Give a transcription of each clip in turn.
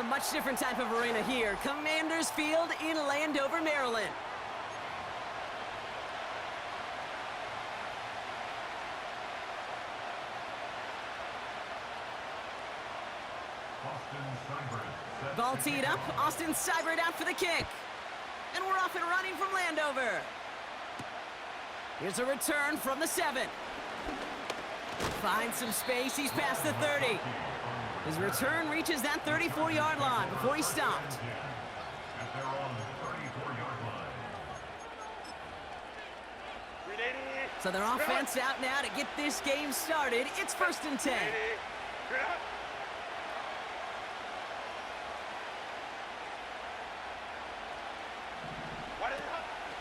a much different type of arena here. Commanders Field in Landover, Maryland. Ball teed up. Austin Seibert out for the kick. And we're off and running from Landover. Here's a return from the 7. Finds some space. He's past the 30. His return reaches that 34-yard line before he's stopped. So their offense out now to get this game started. It's 1st and 10.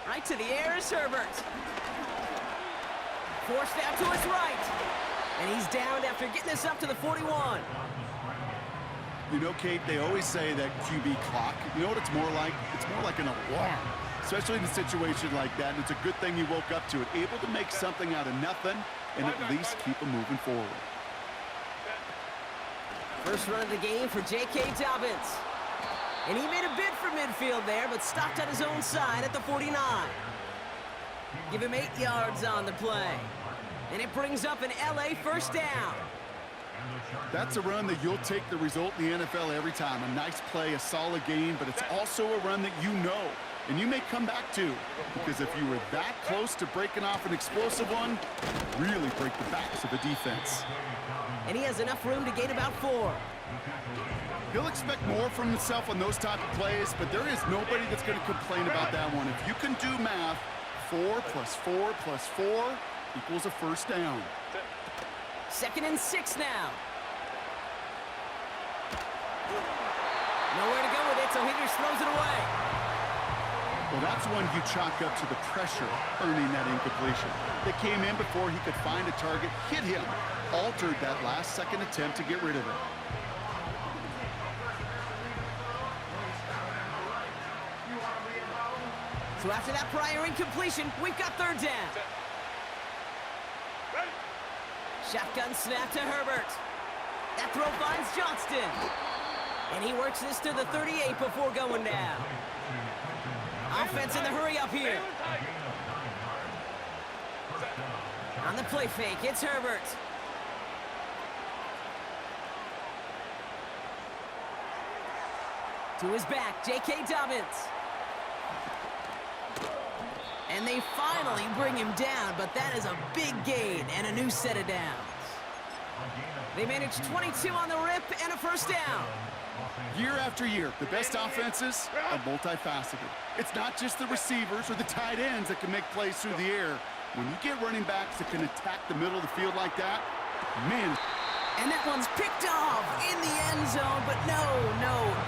Right to the air is Herbert. Forced out to his right. And he's downed after getting this up to the 41. You know, Kate, they always say that QB clock, you know what it's more like? It's more like an alarm, especially in a situation like that. And it's a good thing he woke up to it, able to make something out of nothing and at least keep him moving forward. First run of the game for J.K. Dobbins. And he made a bid for midfield there, but stopped on his own side at the 49. Give him 8 yards on the play. And it brings up an LA first down. That's a run that you'll take the result in the NFL every time. A nice play, a solid game, but it's also a run that you know, and you may come back to, because if you were that close to breaking off an explosive one, really break the backs of the defense. And he has enough room to gain about 4. He'll expect more from himself on those type of plays, but there is nobody that's going to complain about that one. If you can do math, 4 plus 4 plus 4 equals a first down. 2nd and 6 now. Nowhere to go with it, so he just throws it away. Well, that's one you chalk up to the pressure earning that incompletion. They came in before he could find a target, hit him, altered that last-second attempt to get rid of it. So after that prior incompletion, we've got 3rd down. Shotgun snap to Herbert. That throw finds Johnston. And he works this to the 38 before going down. Offense in the hurry up here. On the play fake, it's Herbert. To his back, J.K. Dobbins. And they finally bring him down, but that is a big gain and a new set of downs. They managed 22 on the rip and a first down. Year after year, the best offenses are multifaceted. It's not just the receivers or the tight ends that can make plays through the air. When you get running backs that can attack the middle of the field like that, man. And that one's picked off in the end zone, but no,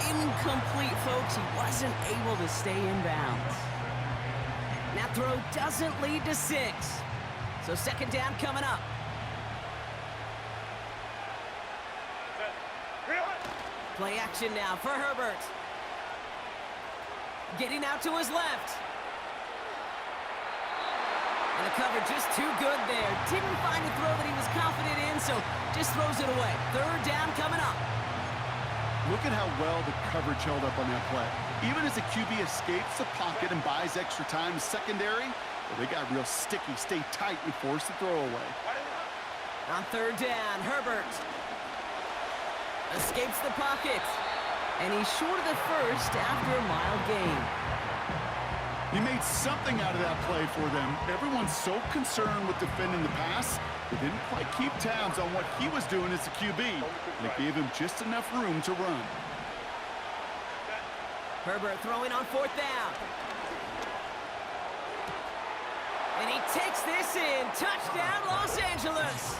incomplete, folks. He wasn't able to stay in bounds. That throw doesn't lead to 6. So 2nd down coming up. Play action now for Herbert. Getting out to his left. And the cover just too good there. Didn't find a throw that he was confident in, so just throws it away. 3rd down coming up. Look at how well the coverage held up on that play. Even as the QB escapes the pocket and buys extra time in secondary, well, they got real sticky, stay tight, and force the throw away. On 3rd down, Herbert escapes the pocket. And he's short of the first after a mild gain. He made something out of that play for them. Everyone's so concerned with defending the pass, they didn't quite keep tabs on what he was doing as a QB. And it gave him just enough room to run. Herbert throwing on 4th down. And he takes this in. Touchdown, Los Angeles.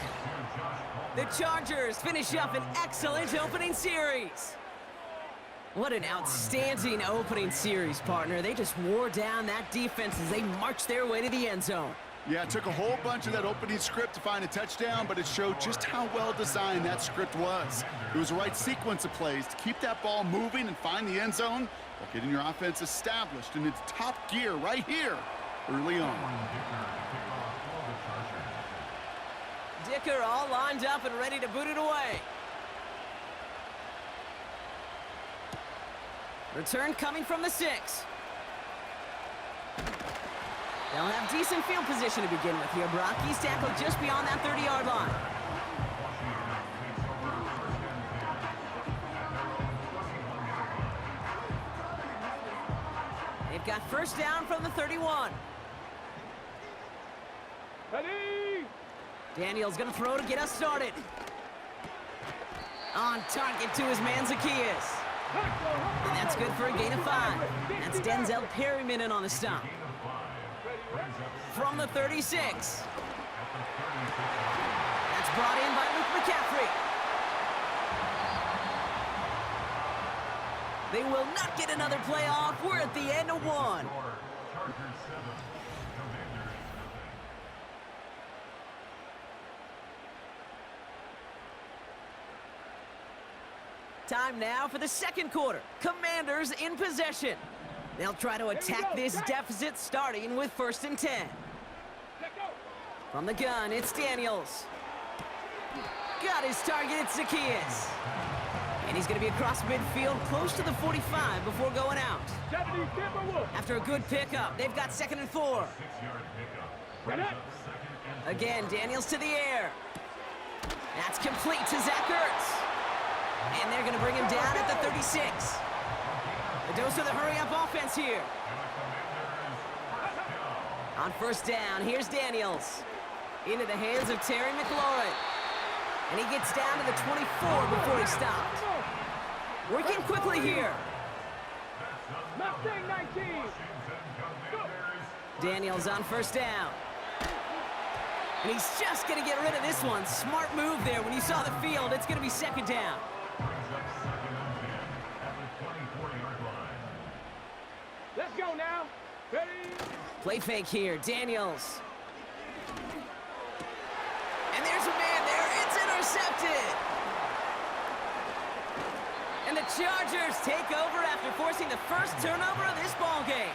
The Chargers finish up an excellent opening series. What an outstanding opening series, partner. They just wore down that defense as they marched their way to the end zone. Yeah, it took a whole bunch of that opening script to find a touchdown, but it showed just how well designed that script was. It was the right sequence of plays to keep that ball moving and find the end zone while getting your offense established in its top gear right here early on. Dicker all lined up and ready to boot it away. Return coming from the 6. They'll have decent field position to begin with here, Brock. He's tackled just beyond that 30-yard line. They've got first down from the 31. Ready? Daniels going to throw to get us started. On target to his man Zacchaeus. And that's good for a gain of 5. That's Denzel Perryman in on the stop. From the 36. That's brought in by Luke McCaffrey. They will not get another play off. We're at the end of 1. Time now for the second quarter. Commanders in possession. They'll try to attack this deficit starting with 1st and 10. From the gun, it's Daniels. Got his target, it's Zacchaeus. And he's going to be across midfield, close to the 45 before going out. After a good pickup, they've got 2nd and 4. Again, Daniels to the air. That's complete to Zach Ertz. And they're going to bring him down at the 36. A dose of the hurry-up offense here. On 1st down, here's Daniels. Into the hands of Terry McLaurin. And he gets down to the 24 before he stopped. Working quickly here. Mustang 19. Daniels on 1st down. And he's just going to get rid of this one. Smart move there. When you saw the field, it's going to be 2nd down. Let's go now. Ready? Play fake here. Daniels. And there's a man there. It's intercepted. And the Chargers take over after forcing the first turnover of this ballgame.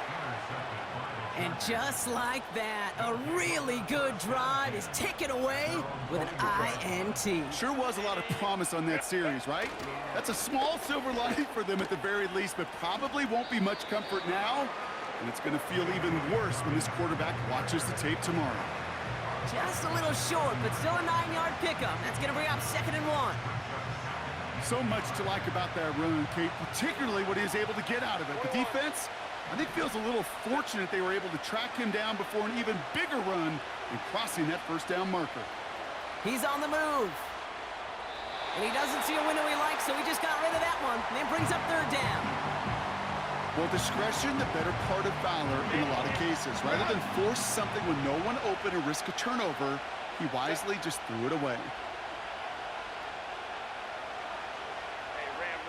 And just like that, a really good drive is taken away with an INT. Sure was a lot of promise on that series, right? That's a small silver lining for them at the very least, but probably won't be much comfort now. And it's going to feel even worse when this quarterback watches the tape tomorrow. Just a little short, but still a 9-yard pickup. That's going to bring up 2nd and 1. So much to like about that run, Kate, particularly what he was able to get out of it. The defense, I think, feels a little fortunate they were able to track him down before an even bigger run and crossing that 1st down marker. He's on the move. And he doesn't see a window he likes, so he just got rid of that one. And then brings up 3rd down. Well, discretion, the better part of valor in a lot of cases. Rather than force something when no one open and risk a turnover, he wisely just threw it away. Hey, ram.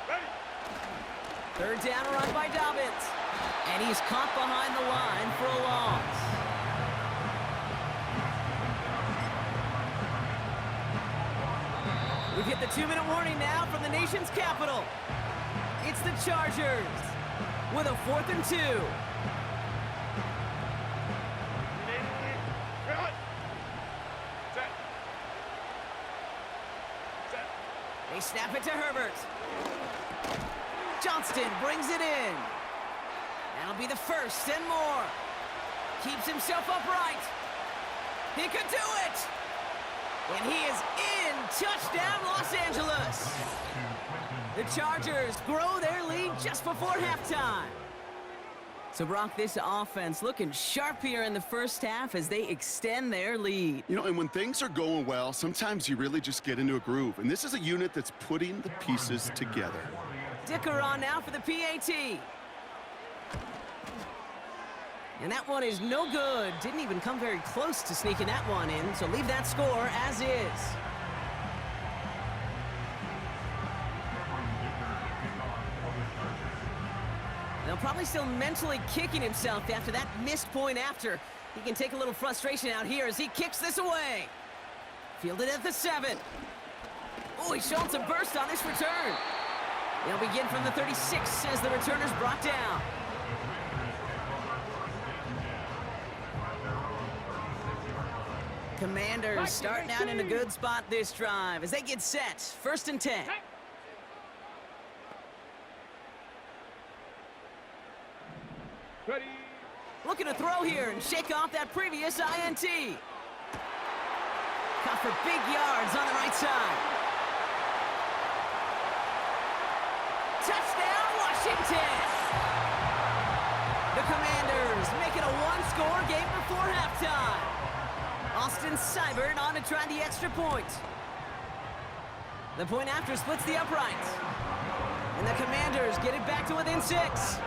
Ready? 3rd down run by Dobbins. And he's caught behind the line for a loss. We've hit the 2-minute warning now from the nation's capital. It's the Chargers with a 4th and 2. They snap it to Herbert. Johnston brings it in. That'll be the 1st and more. Keeps himself upright. He could do it. And he is in. Touchdown, Los Angeles. The Chargers grow their lead just before halftime. So, Brock, this offense looking sharp here in the 1st half as they extend their lead. You know, and when things are going well, sometimes you really just get into a groove. And this is a unit that's putting the pieces together. Dicker on now for the PAT. And that one is no good. Didn't even come very close to sneaking that one in, so leave that score as is. Now probably still mentally kicking himself after that missed point after. He can take a little frustration out here as he kicks this away. Fielded at the 7. Oh, he's showing some burst on this return. They'll begin from the 36 as the returner's brought down. Commanders starting out in a good spot this drive as they get set. 1st and 10. Ready. Looking to throw here and shake off that previous INT. Caught for big yards on the right side. Touchdown, Washington! The Commanders make it a one-score game before halftime. Austin Seibert on to try the extra point. The point after splits the uprights. And the Commanders get it back to within 6.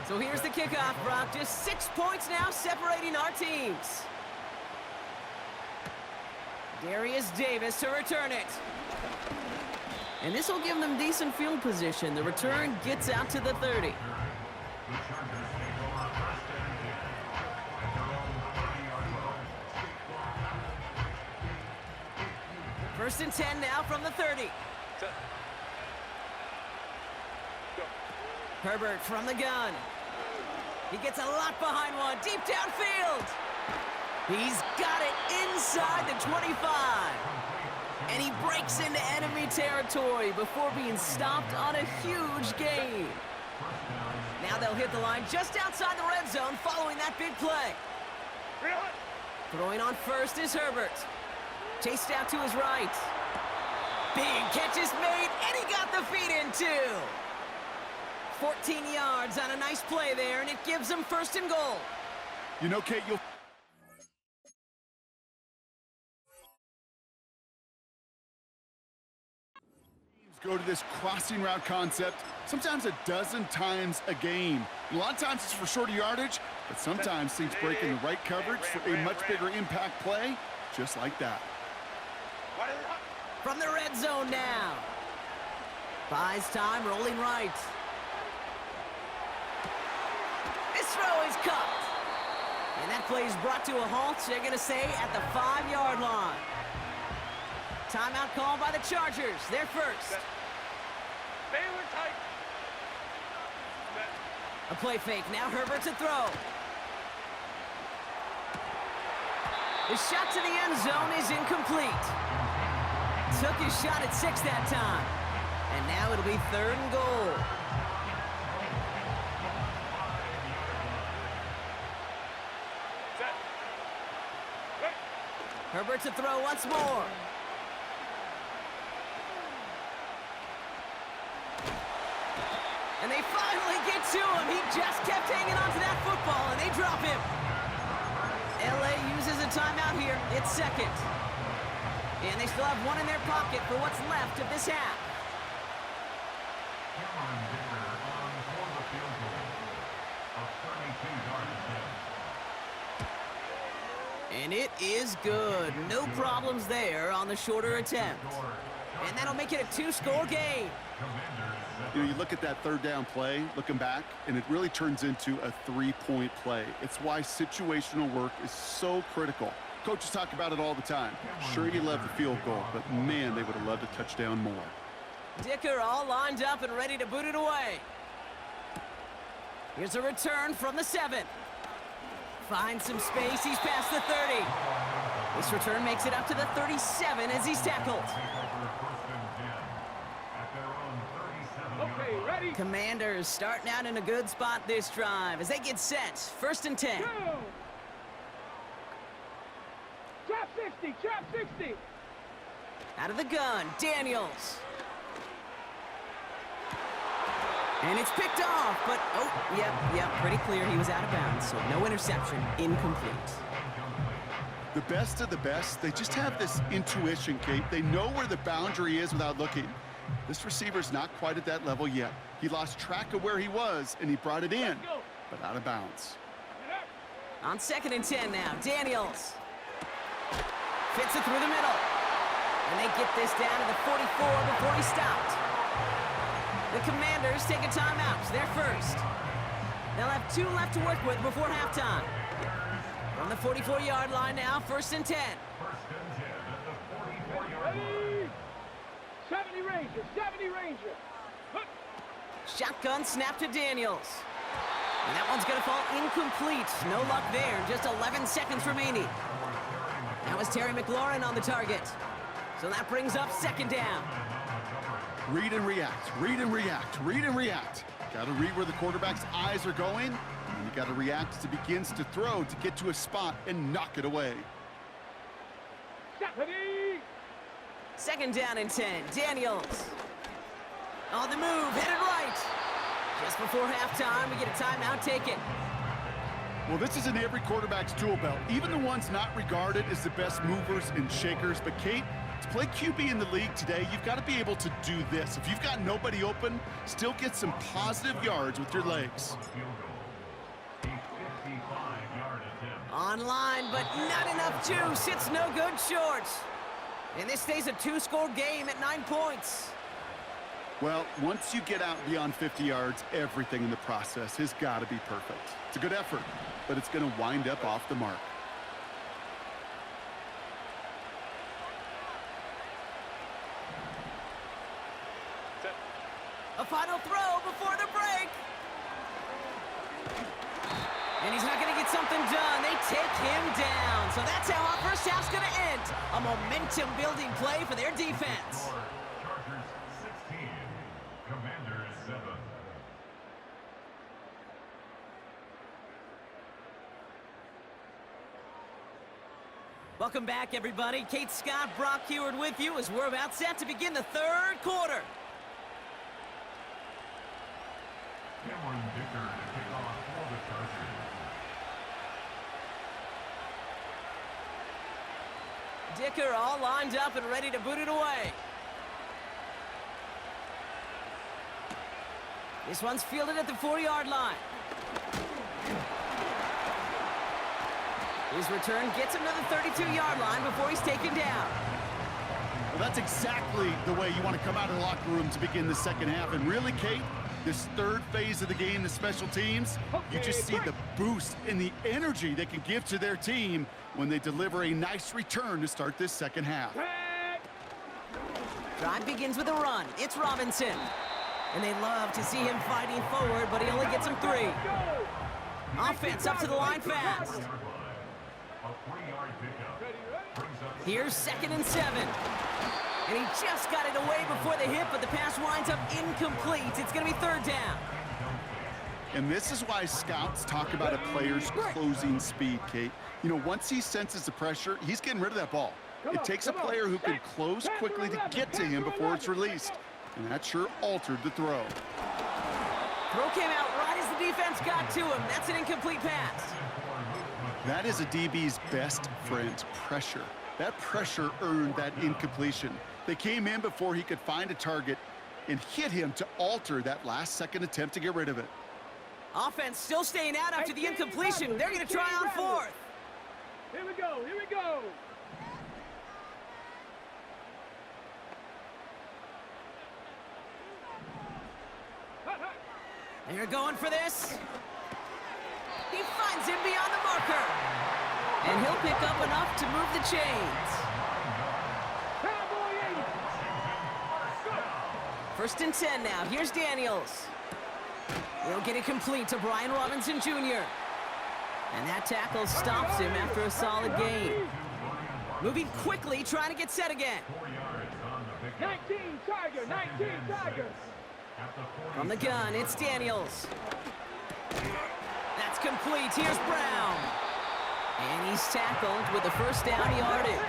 So here's the kickoff, Brock. Just 6 points now separating our teams. Darius Davis to return it. And this will give them decent field position. The return gets out to the 30. First and 10 now from the 30. Herbert from the gun. He gets a lot behind one, deep downfield. He's got it inside the 25. And he breaks into enemy territory before being stopped on a huge gain. Now they'll hit the line just outside the red zone following that big play. Throwing on first is Herbert. Chased out to his right. Big catch is made, and he got the feet in too. 14 yards on a nice play there, and it gives them 1st and goal. You know, Kate, you'll go to this crossing route concept sometimes a dozen times a game. A lot of times it's for shorter yardage, but sometimes teams break in the right coverage for a much bigger impact play, just like that. From the red zone now. Buys time, rolling right. This throw is caught. And that play is brought to a halt. They're going to say at the 5-yard line. Timeout called by the Chargers. They're first. Baylor tight. A play fake. Now Herbert to throw. The shot to the end zone is incomplete. Took his shot at 6 that time. And now it'll be 3rd and goal. Herbert to throw once more. And they finally get to him. He just kept hanging on to that football, and they drop him. LA uses a timeout here. It's 2nd. And they still have one in their pocket for what's left of this half. And it is good. No problems there on the shorter attempt. And that'll make it a 2-score game. You know, you look at that 3rd down play, looking back, and it really turns into a 3-point play. It's why situational work is so critical. Coaches talk about it all the time. Sure, you love the field goal, but man, they would have loved a touchdown more. Dicker all lined up and ready to boot it away. Here's a return from the 7. Finds some space. He's past the 30. This return makes it up to the 37 as he's tackled. Okay, ready. Commanders starting out in a good spot this drive as they get set. 1st and 10. Go. Trap 60, trap 60. Out of the gun, Daniels. And it's picked off, but, oh, yep, pretty clear he was out of bounds, so no interception, incomplete. The best of the best, they just have this intuition, Kate. They know where the boundary is without looking. This receiver's not quite at that level yet. He lost track of where he was, and he brought it in, but out of bounds. On 2nd and 10 now, Daniels. Fits it through the middle. And they get this down to the 44 before he stopped. The Commanders take a timeout. They're first. They'll have 2 left to work with before halftime. From the 44-yard line now, 1st and 10. Ready. 70 Ranger, 70 Ranger. Shotgun snap to Daniels. And that one's going to fall incomplete. No luck there. Just 11 seconds remaining. That was Terry McLaurin on the target. So that brings up second down. Read and react, read and react, read and react. Got to read where the quarterback's eyes are going, and you got to react as he begins to throw to get to a spot and knock it away. Second down and 10. Daniels. On the move, headed right. Just before halftime, we get a timeout taken. Well, this is in every quarterback's tool belt, even the ones not regarded as the best movers and shakers. But Kate, to play QB in the league today, you've got to be able to do this. If you've got nobody open, still get some positive yards with your legs. Online, but not enough juice. It's no good short. And this stays a two-score game at 9 points. Well, once you get out beyond 50 yards, everything in the process has got to be perfect. It's a good effort, but it's going to wind up off the mark. A final throw before the break. And he's not going to get something done. They take him down. So that's how our first half's going to end. A momentum-building play for their defense. Chargers 16, Commanders 7. Welcome back, everybody. Kate Scott, Brock Heward with you as we're about set to begin the third quarter. Cameron Dicker to kick off for the Chargers. Dicker all lined up and ready to boot it away. This one's fielded at the 4-yard line. His return gets him to the 32-yard line before he's taken down. Well, that's exactly the way you want to come out of the locker room to begin the second half. And really, Kate, this third phase of the game, the special teams, you just see the boost and the energy they can give to their team when they deliver a nice return to start this second half. Drive begins with a run. It's Robinson. And they love to see him fighting forward, but he only gets him 3. Offense up to the line fast. Here's 2nd and 7. And he just got it away before the hit, but the pass winds up incomplete. It's going to be 3rd down. And this is why scouts talk about a player's closing speed, Kate. You know, once he senses the pressure, he's getting rid of that ball. It takes a player who can close quickly to get to him before it's released. And that sure altered the throw. Throw came out right as the defense got to him. That's an incomplete pass. That is a DB's best friend, pressure. That pressure earned that incompletion. They came in before he could find a target and hit him to alter that last-second attempt to get rid of it. Offense still staying out after the incompletion. They're going to try on 4th. Here we go, here we go. They're going for this. He finds him beyond the marker. And he'll pick up enough to move the chains. 1st and 10 now. Here's Daniels. He'll get it complete to Brian Robinson Jr. And that tackle stops him after a solid gain. Moving quickly, trying to get set again. 19 Tiger, 19 Tiger. From the gun, it's Daniels. That's complete. Here's Brown. And he's tackled with the 1st down yardage.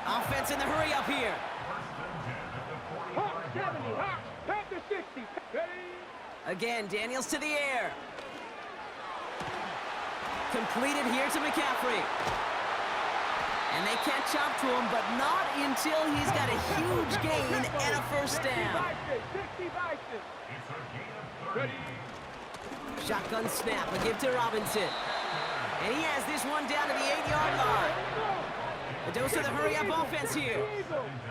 Offense in the hurry up here. Hawk 70, Hawk, Panther 60. Ready? Again, Daniels to the air. Completed here to McCaffrey. And they catch up to him, but not until he's got a huge gain and a 1st down. 60 Bison. Ready? Shotgun snap, a give to Robinson. And he has this one down to the 8-yard line. A dose of the hurry-up offense here.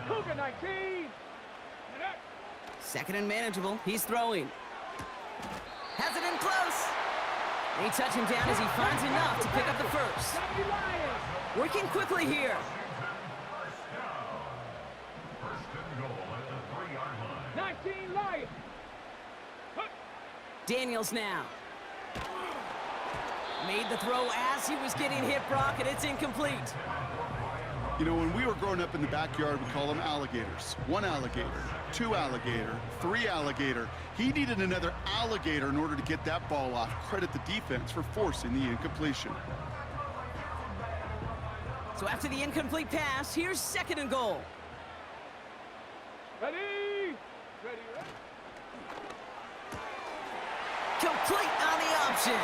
Cougar 19. 2nd and manageable. He's throwing. Has it in close. And he touches him down as he finds enough to pick up the 1st. Working quickly here. 19 Lions. Daniels now. Made the throw as he was getting hit, Brock, and it's incomplete. You know, when we were growing up in the backyard, we call them alligators. 1 alligator, 2 alligator, 3 alligator. He needed another alligator in order to get that ball off. Credit the defense for forcing the incompletion. So after the incomplete pass, here's 2nd and goal. Ready? Ready, ready. Complete on the option.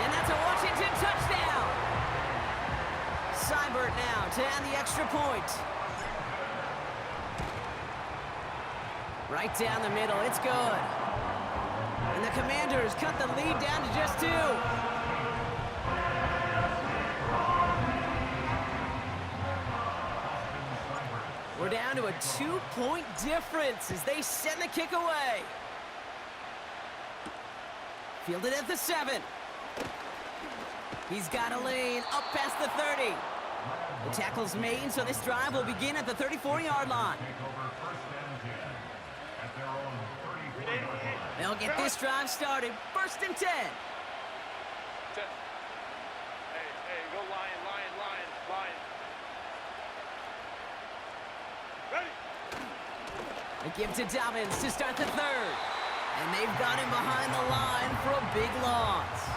And that's a Washington touchdown. Seibert now to add the extra point. Right down the middle, it's good. And the Commanders cut the lead down to just 2. We're down to a 2-point difference as they send the kick away. Fielded at the 7. He's got a lane up past the 30. The tackle's made, so this drive will begin at the 34-yard line. They'll get this drive started. 1st and 10. Hey, go lion, lion, lion, lion. Ready? They give to Dobbins to start the 3rd. And they've got him behind the line for a big loss.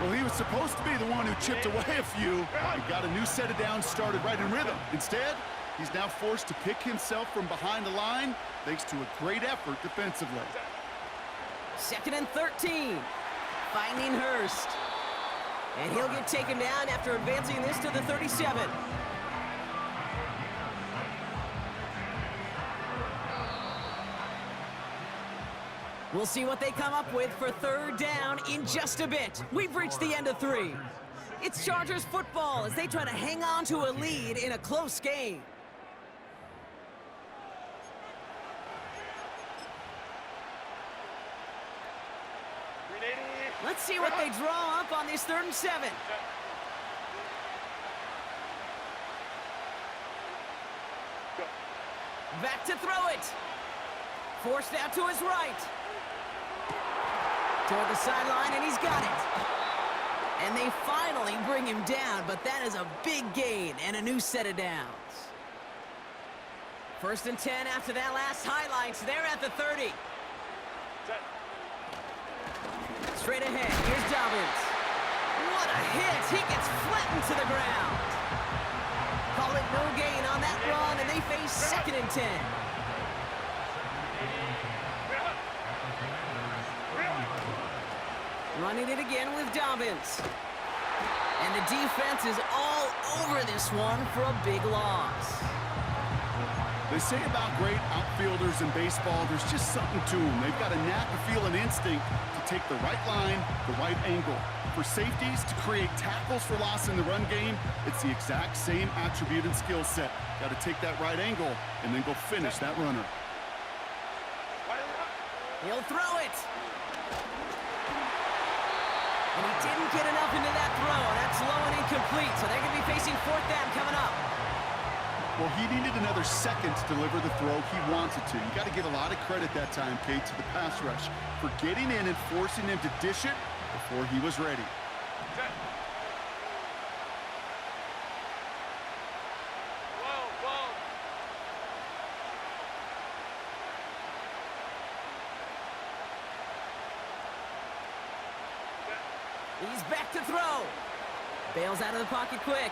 Well, he was supposed to be the one who chipped away a few and got a new set of downs started right in rhythm. Instead, he's now forced to pick himself from behind the line thanks to a great effort defensively. 2nd and 13. Finding Hurst. And he'll get taken down after advancing this to the 37. We'll see what they come up with for 3rd down in just a bit. We've reached the end of 3. It's Chargers football as they try to hang on to a lead in a close game. Let's see what they draw up on this 3rd and 7. Back to throw it. Forced out to his right. Toward the sideline, and he's got it. And they finally bring him down, but that is a big gain and a new set of downs. 1st and 10 after that last highlights. They're at the 30. Straight ahead, here's Dobbins. What a hit! He gets flattened to the ground. Call it no gain on that run, and they face 2nd and 10. Running it again with Dobbins. And the defense is all over this one for a big loss. They say about great outfielders in baseball, there's just something to them. They've got a knack, a feel, an instinct to take the right line, the right angle. For safeties, to create tackles for loss in the run game, it's the exact same attribute and skill set. Got to take that right angle and then go finish that runner. He'll throw it. And he didn't get enough into that throw. That's low and incomplete, so they're going to be facing 4th down coming up. Well, he needed another second to deliver the throw he wanted to. You got to give a lot of credit that time, Kate, to the pass rush for getting in and forcing him to dish it before he was ready. He's back to throw. Bails out of the pocket quick.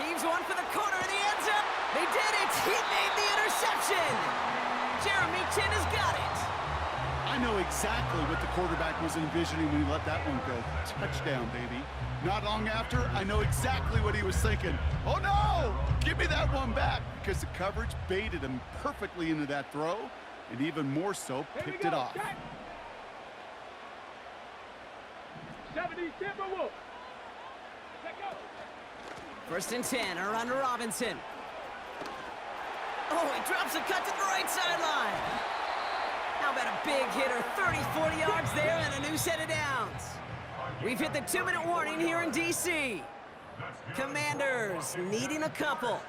Heaves one for the corner of the end zone. They did it. He made the interception. Jeremy Chin has got it. I know exactly what the quarterback was envisioning when he let that one go. Touchdown, baby. Not long after, I know exactly what he was thinking. Oh, no! Give me that one back, because the coverage baited him perfectly into that throw, and even more so, picked it off. 70 Timberwolves. Let's go. 1st and 10, around to Robinson. Oh, he drops a cut to the right sideline. How about a big hitter, 30, 40 yards there, and a new set of downs. We've hit the 2-minute warning here in D.C. Commanders needing a couple.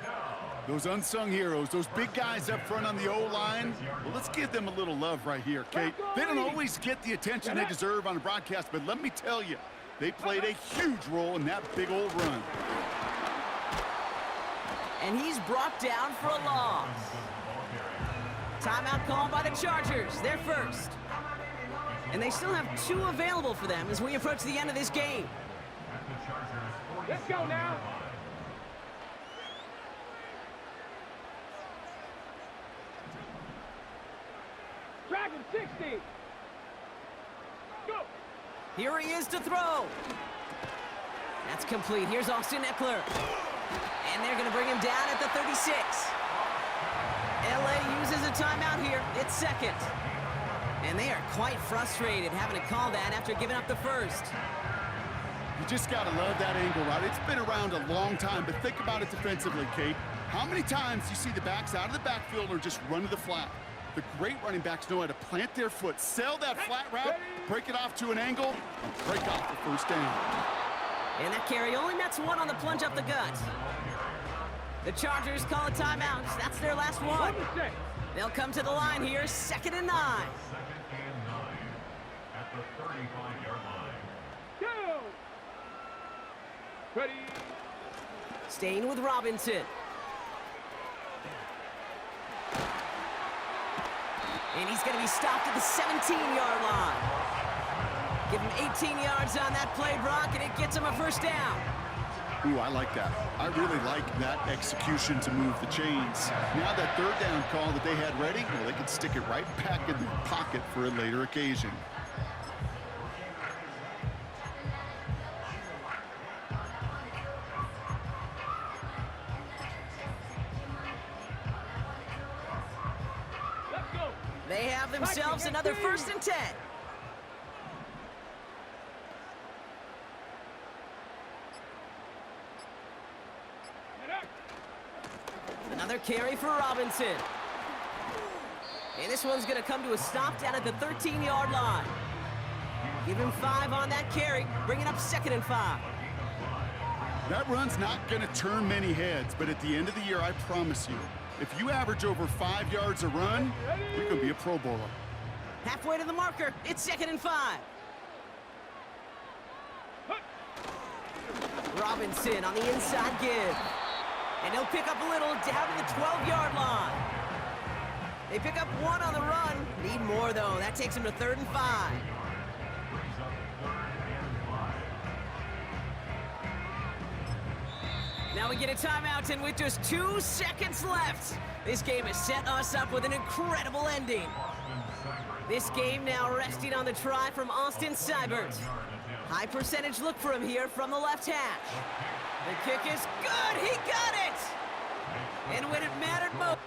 Those unsung heroes, those big guys up front on the O-line, well, let's give them a little love right here, Kate. They don't always get the attention they deserve on the broadcast, but let me tell you, They played a huge role in that big old run. And he's brought down for a loss. Timeout called by the Chargers. They're first. And they still have 2 available for them as we approach the end of this game. Let's go now. Dragon 60. Go. Here he is to throw. That's complete. Here's Austin Eckler. And they're going to bring him down at the 36. LA uses a timeout here. It's second. And they are quite frustrated having to call that after giving up the first. You just got to love that angle route. It's been around a long time, but think about it defensively, Kate. How many times do you see the backs out of the backfield or just run to the flat? The great running backs know how to plant their foot, sell that flat route, break it off to an angle, and break off the first down. And that carry only nets 1 on the plunge up the gut. The Chargers call a timeout. That's their last one. They'll come to the line here, 2nd and 9. At the 35-yard line. Go. Ready. Staying with Robinson. And he's going to be stopped at the 17-yard line. Give him 18 yards on that play, Brock, and it gets him a first down. Ooh, I like that. I really like that execution to move the chains. Now that 3rd down call that they had ready, well, they could stick it right back in their pocket for a later occasion. Let's go. They have themselves another 1st and 10. Another carry for Robinson. And this one's going to come to a stop down at the 13-yard line. Give him 5 on that carry, bringing up 2nd and 5. That run's not going to turn many heads, but at the end of the year, I promise you, if you average over 5 yards a run, you're going to be a Pro Bowler. Halfway to the marker, it's 2nd and 5. Robinson on the inside give. And he'll pick up a little down to the 12-yard line. They pick up 1 on the run. Need more, though. That takes him to 3rd and 5. Now we get a timeout, and with just 2 seconds left, this game has set us up with an incredible ending. This game now resting on the try from Austin Seibert. High percentage look for him here from the left hash. The kick is good. He got it. And when it mattered most.